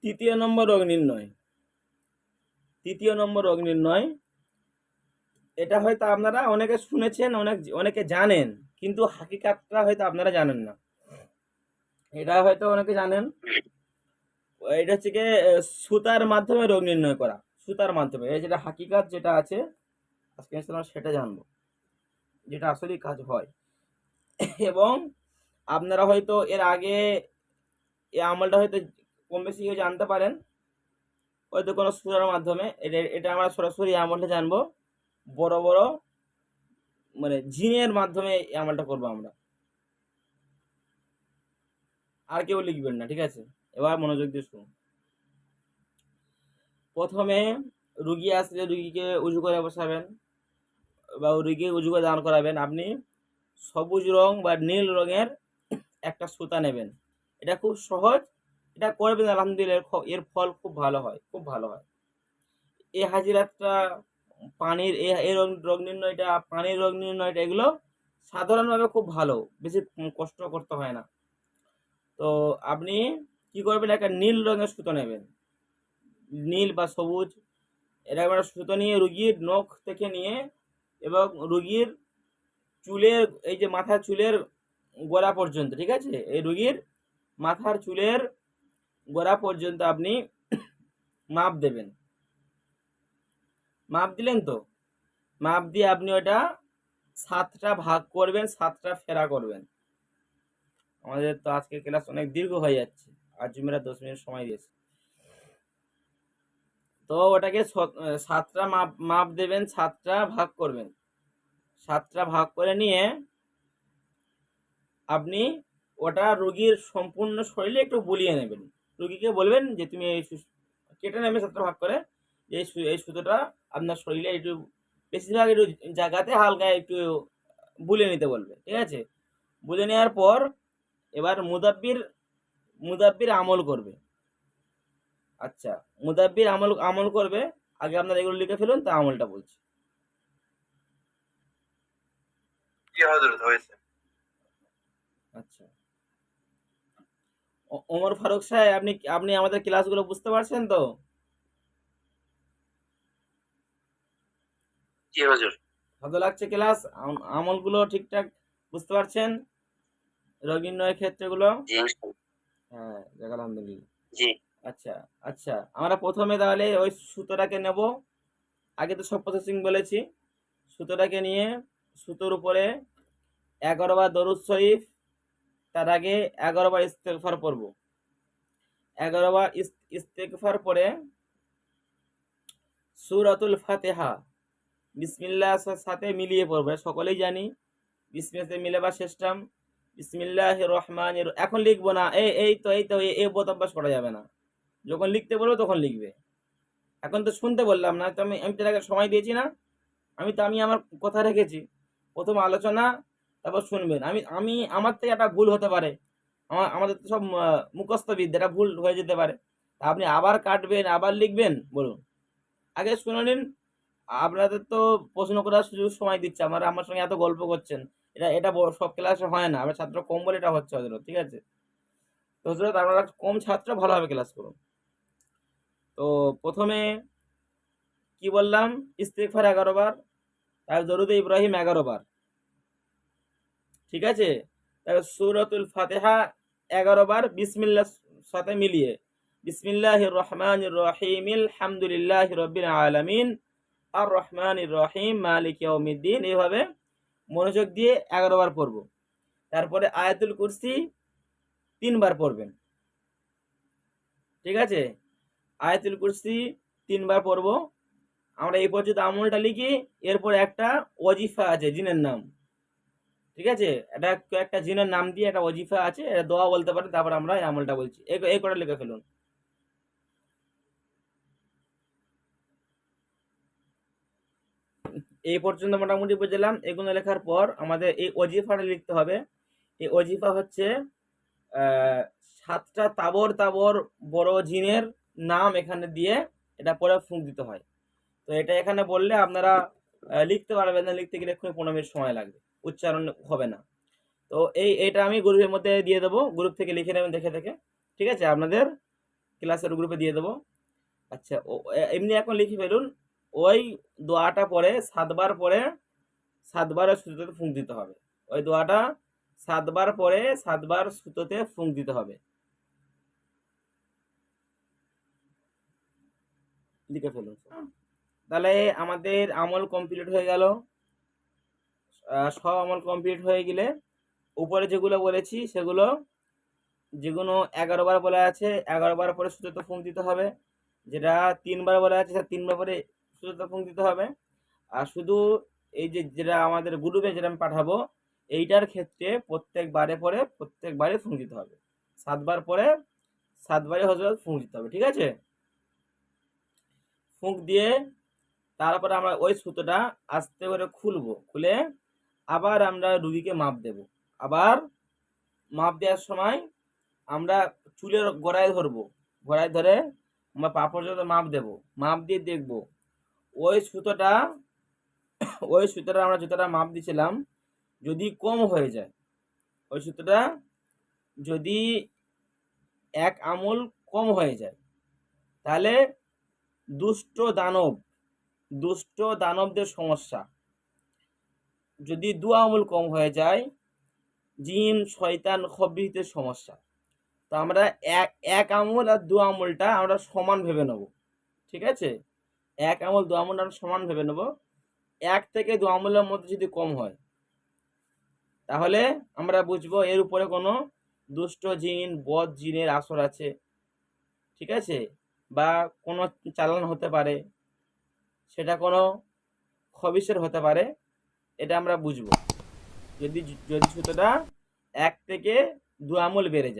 তৃতীয় নম্বর রোগ নির্ণয়। তৃতীয় নম্বর রোগ নির্ণয়, এটা হয়তো আপনারা অনেকে শুনেছেন, অনেকে জানেন, কিন্তু হাকিকাতটা হয়তো আপনারা জানেন না। এটা হয়তো অনেকে জানেন, এটা হচ্ছে কি সুতার মাধ্যমে রোগ নির্ণয় করা। সুতার মাধ্যমে, এই যেটা হাকিকাত যেটা আছে আজকে আমরা সেটা জানবো, যেটা আসলেই কাজ হয়। এবং আপনারা হয়তো এর আগে এই আমলটা হয়তো কম বেশি কেউ জানতে পারেন, হয়তো কোনো সুরার মাধ্যমে। এটা আমরা সরাসরি আমলটা জানবো বড় বড় মানে জিনের মাধ্যমে এই আমলটা করবো আমরা। আর কেউ লিখবেন না, ঠিক আছে? এবার মনোযোগ দিয়ে শুনুন। প্রথমে রুগী আসলে রুগীকে উজু করে বসাবেন বা রুগীকে উজু করে দান করাবেন। আপনি সবুজ রং বা নীল রঙের একটা সুতা নেবেন। এটা খুব সহজ, এটা করবেন আলহামদুলিল্লাহ, এর ফল খুব ভালো হয়, খুব ভালো হয়। এই হাজিরাতটা পানির এই রোগ নির্ণয়টা, পানির রোগ নির্ণয়টা, এগুলো সাধারণভাবে খুব ভালো, বেশি কষ্ট করতে হয় না। তো আপনি কি করবেন, একটা নীল রঙের সুতো নেবেন, নীল বা সবুজ। এরকম একটা সুতো নিয়ে রুগীর নখ থেকে নিয়ে এবং রুগীর চুলের, এই যে মাথার চুলের গোড়া পর্যন্ত, ঠিক আছে, এই রুগীর মাথার চুলের গোড়া পর্যন্ত আপনি মাপ দেবেন। মাপ দিলেন তো? মাপ দিয়ে আপনি ওটা 7টা ভাগ করবেন, 7টা ফেরা করবেন। আমাদের তো আজকে ক্লাস অনেক দীর্ঘ হয়ে যাচ্ছে, আর জুমেরা 10 মিনিট সময় দিয়েছে। তো ওটাকে 7টা মাপ দেবেন, 7টা ভাগ করবেন। 7টা ভাগ করে নিয়ে আপনি ওটা রুগীর সম্পূর্ণ শরীরে একটু বুলিয়ে নেবেন। রুগীকে বলবেন যে তুমি এই কেটে নেবে 7টা ভাগ করে, এই সুতোটা আপনার শরীরে একটু বেশিরভাগ একটু জায়গাতে হালকা একটু বুলিয়ে নিতে বলবে, ঠিক আছে? বুলিয়ে নেওয়ার পর এবার মুদাব্বির আমল করবে। আচ্ছা, মুদাব্বির আমল করবে। আগে আপনারা এগুলো লিখে ফেলুন, তা আমলটা বলছি। জি হযরত, হয়েছে। আচ্ছা, ওমর ফারুক সাহেব, আপনি আমাদের ক্লাসগুলো বুঝতে পারছেন তো? জি হুজুর। ভালো লাগছে ক্লাস? আমলগুলো ঠিকঠাক বুঝতে পারছেন? রোগ নির্ণয়ের ক্ষেত্রগুলো? জি ইনশাআল্লাহ। হ্যাঁ, যাক আলহামদুলিল্লাহ। জি। আচ্ছা, আচ্ছা, আমরা প্রথমে তাহলে ওই সুতোটাকে নেব। আগে তো সব প্রসেসিং বলেছি। সুতোটাকে নিয়ে সুতোর উপরে 11 বার দরুদ শরীফ, তার আগে 11 বার ইস্তেগফার পড়ব। 11 বার ইস্তেগফার পরে সূরাতুল ফাতিহা বিসমিল্লাহর সাথে মিলিয়ে পড়বে। সকলেই জানি বিসমিল্লাহ মিলে বা শেষটাম বিসমিল্লাহির রহমানির, এখন লিখবো না, এই তো এই বোধ অভ্যাস করা যাবে না। যখন লিখতে বলবো তখন লিখবে। এখন তো শুনতে বললাম না, তো আমি তো আগে সময় দিয়েছি না? আমি আমার কথা রেখেছি। প্রথম আলোচনা, তারপর শুনবেন। আমি আমি আমার থেকে একটা ভুল হতে পারে, আমাদের তো সব মুখস্থ বিদ্যা, এটা ভুল হয়ে যেতে পারে। আপনি আবার কাটবেন, আবার লিখবেন, বলুন। আগে শুনে নিন। আপনাদের তো প্রশ্ন করার সুযোগ সময় দিচ্ছে, আমার সঙ্গে এত গল্প করছেন, এটা এটা সব ক্লাসে হয় না। আমরা ছাত্র কম বলে এটা হচ্ছে হজরত, ঠিক আছে? তো হজরত আপনারা কম ছাত্র, ভালোভাবে ক্লাস করুন। তো প্রথমে কি বললাম, ইস্তেগফার 11 বার, তারপর দরুদ ইব্রাহিম 11 বার, ঠিক আছে? তারপর সূরাতুল ফাতিহা 11 বার বিসমিল্লাহ সাথে মিলিয়ে, বিসমিল্লাহির রহমানির রহিম আলহামদুলিল্লাহি রাব্বিল আলামিন আর রহমানির রহিম মালিক ইয়াউমিদ্দিন, এইভাবে মনোযোগ দিয়ে 11 বার পড়ব। তারপরে আয়াতুল কুরসি 3 বার পড়বেন, ঠিক আছে? আয়াতুল কুরসি 3 বার পড়ব। আমরা এই পর্যন্ত আমলটা লিখি। এরপর একটা ওজিফা আছে জিনের নাম, ঠিক আছে? এটা একটা জিনের নাম দিয়ে একটা ওজিফা আছে, এটা দোয়া বলতে পারেন। তারপর আমরা এই আমলটা বলছি, এই করে লিখে ফেলুন। এই পর্যন্ত মোটামুটি বুঝলাম। এগুলো লেখার পর আমাদের এই ওজিফাটা লিখতে হবে। এই ওজিফা হচ্ছে 7টা তাবর তাবর বড় জিনের নাম এখানে দিয়ে এটা পরে ফুঁক দিতে হয়। তো এটা এখানে বললে আপনারা লিখতে পারবেন না, লিখতে গেলে এক্ষুনি 15 মিনিট সময় লাগবে, উচ্চারণ হবে না। তো এটা আমি গ্রুপের মধ্যে দিয়ে দেবো, গ্রুপ থেকে লিখে নেবেন দেখে দেখে, ঠিক আছে? আপনাদের ক্লাসের গ্রুপে দিয়ে দেবো। আচ্ছা এমনি এখন লিখে ফেলুন, ওই দোয়াটা পরে 7 বার পরে 7 বার সুতোতে ফুঁক দিতে হবে। ওই দোয়াটা 7 বার পরে 7 বার সুতোতে ফুঁক দিতে হবে। লিখে ফেলুন। তাহলে আমাদের আমল কমপ্লিট হয়ে গেল। সব আমল কমপ্লিট হয়ে গেলে উপরে যেগুলো বলেছি সেগুলো, যেগুলো 11 বার বলা আছে 11 বার পরে সুতোতে ফুঁক দিতে হবে, যেটা 3 বার বলা আছে সেটা 3 বার পরে সুতোতে ফুঁক দিতে হবে। আর শুধু এই যেটা আমাদের গ্রুপে যেটা আমি পাঠাবো, এইটার ক্ষেত্রে প্রত্যেকবারে ফুঁক দিতে হবে। 7 বার পরে 7 বারই হজরত ফুঁক দিতে হবে, ঠিক আছে? ফুঁক দিয়ে তারপরে আমরা ওই সুতোটা আস্তে করে খুলবো, খুলে আবার আমরা রুগীকে মাপ দেব। আবার মাপ দেওয়ার সময় আমরা চুলের গোড়ায় ধরবো, গোড়ায় ধরে আমরা পা পর্যন্ত মাপ দেব। মাপ দিয়ে দেখব ওই সুতোটা আমরা যতটা মাপ দিয়েছিলাম যদি কম হয়ে যায়, ওই সুতোটা যদি 1 আঙুল কম হয়ে যায়, তাহলে দুষ্ট দানবদের সমস্যা। যদি 2 আঙুল কম হয়ে যায়, জিন শয়তান খবিতের সমস্যা। তো আমরা এক আঙুল আর 2 আঙুলটা আমরা সমান ভেবে নেব, ঠিক আছে? 1 আঙুল 2 আঙুল আমরা সমান ভেবে নেব। 1 থেকে 2 আঙুলের মধ্যে যদি কম হয়, তাহলে আমরা বুঝবো এর উপরে কোনো দুষ্ট জিন বদ জিনের আসর আছে, ঠিক আছে? বা কোনো চালান হতে পারে, সেটা কোনো খবিসের হতে পারে, এটা আমরা বুঝবো যদি যদি সুতোটা 1 থেকে 2 আঙুল বেড়ে যায়।